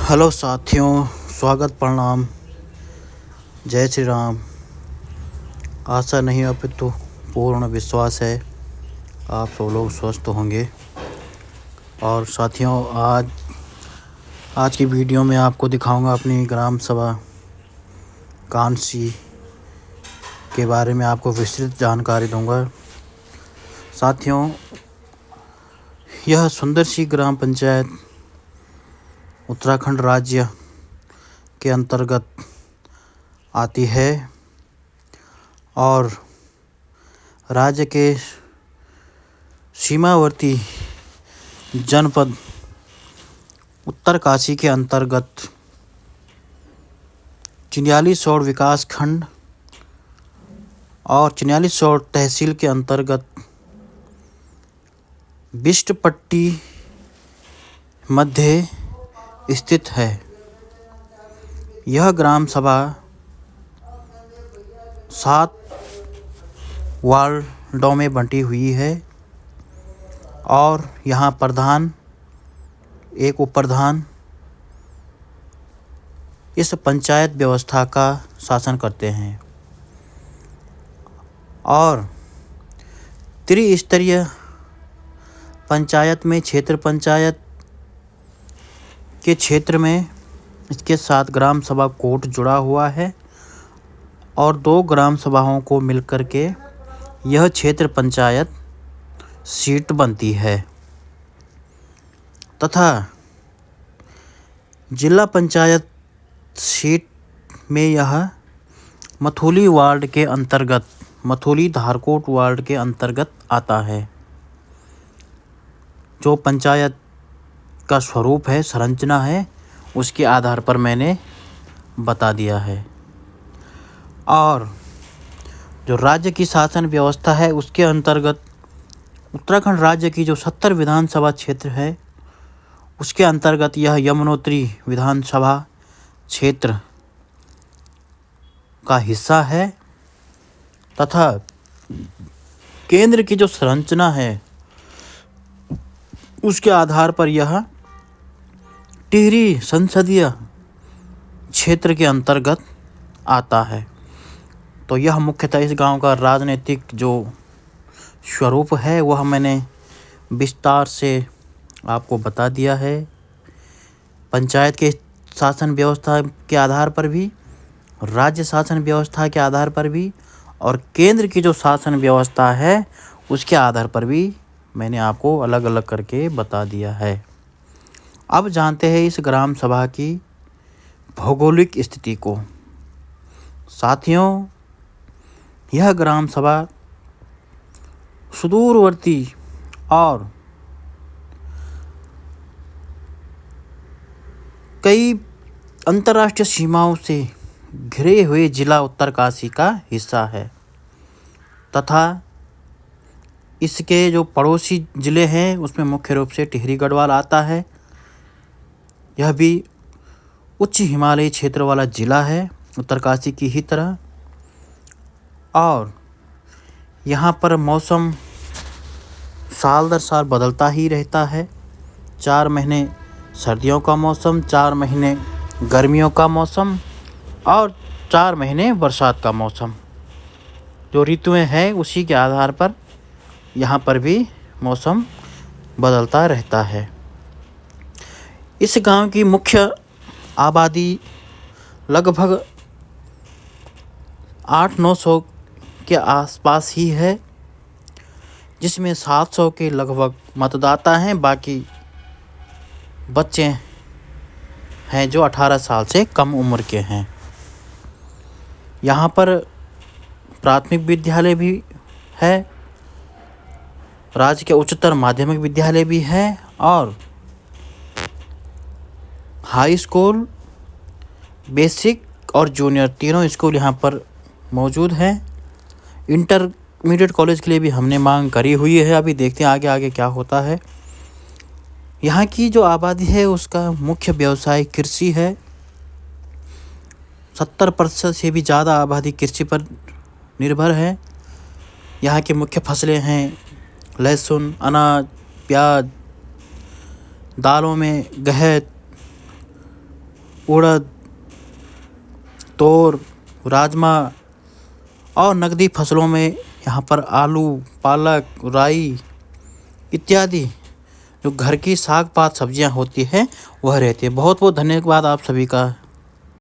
Hello साथियों, स्वागत, प्रणाम, जय श्री राम। आशा नहीं अपितु पूर्ण विश्वास है आप सब लोग स्वस्थ होंगे। और साथियों, आज की वीडियो में आपको दिखाऊंगा अपनी ग्राम सभा कांसी के बारे में आपको विस्तृत जानकारी दूंगा। साथियों, यह सुंदर सी ग्राम पंचायत उत्तराखंड राज्य के अंतर्गत आती है और राज्य के सीमावर्ती जनपद उत्तरकाशी के अंतर्गत चिन्यालीसौड़ विकास खंड और चिन्यालीसौड़ तहसील के अंतर्गत बिष्टपट्टी मध्य स्थित है। यह ग्राम सभा 7 वार्डों में बंटी हुई है और यहाँ प्रधान, एक उपप्रधान इस पंचायत व्यवस्था का शासन करते हैं और त्रिस्तरीय पंचायत में क्षेत्र पंचायत के क्षेत्र में इसके साथ ग्राम सभा कोट जुड़ा हुआ है और 2 ग्राम सभाओं को मिलकर के यह क्षेत्र पंचायत सीट बनती है तथा जिला पंचायत सीट में यह मथुली वार्ड के अंतर्गत, मथुली धारकोट वार्ड के अंतर्गत आता है। जो पंचायत का स्वरूप है, संरचना है, उसके आधार पर मैंने बता दिया है। और जो राज्य की शासन व्यवस्था है उसके अंतर्गत उत्तराखंड राज्य की जो 70 विधानसभा क्षेत्र है उसके अंतर्गत यह यमुनोत्री विधानसभा क्षेत्र का हिस्सा है तथा केंद्र की जो संरचना है उसके आधार पर यह टिहरी संसदीय क्षेत्र के अंतर्गत आता है। तो यह मुख्यतः इस गांव का राजनीतिक जो स्वरूप है वह मैंने विस्तार से आपको बता दिया है। पंचायत के शासन व्यवस्था के आधार पर भी, राज्य शासन व्यवस्था के आधार पर भी और केंद्र की जो शासन व्यवस्था है उसके आधार पर भी मैंने आपको अलग अलग करके बता दिया है। अब जानते हैं इस ग्राम सभा की भौगोलिक स्थिति को। साथियों, यह ग्राम सभा सुदूरवर्ती और कई अंतर्राष्ट्रीय सीमाओं से घिरे हुए जिला उत्तरकाशी का हिस्सा है तथा इसके जो पड़ोसी ज़िले हैं उसमें मुख्य रूप से टिहरी गढ़वाल आता है। यह भी उच्च हिमालयी क्षेत्र वाला ज़िला है उत्तरकाशी की ही तरह और यहाँ पर मौसम साल दर साल बदलता ही रहता है। 4 महीने सर्दियों का मौसम, 4 महीने गर्मियों का मौसम और 4 महीने बरसात का मौसम। जो ऋतुएं हैं उसी के आधार पर यहाँ पर भी मौसम बदलता रहता है। इस गांव की मुख्य आबादी लगभग 800-900 के आसपास ही है, जिसमें 700 के लगभग मतदाता हैं। बाकी बच्चे हैं जो 18 साल से कम उम्र के हैं। यहाँ पर प्राथमिक विद्यालय भी है, राज्य के उच्चतर माध्यमिक विद्यालय भी है और हाई स्कूल, बेसिक और जूनियर तीनों स्कूल यहाँ पर मौजूद हैं। इंटरमीडिएट कॉलेज के लिए भी हमने मांग करी हुई है। अभी देखते हैं आगे आगे क्या होता है। यहाँ की जो आबादी है उसका मुख्य व्यवसाय कृषि है। 70% से भी ज़्यादा आबादी कृषि पर निर्भर है। यहाँ की मुख्य फसलें हैं लहसुन, अनाज, प्याज, दालों में गहत, उड़द, तोर, राजमा और नकदी फसलों में यहाँ पर आलू, पालक, राई इत्यादि जो घर की साग पात सब्जियाँ होती हैं वह रहती है। बहुत बहुत धन्यवाद आप सभी का।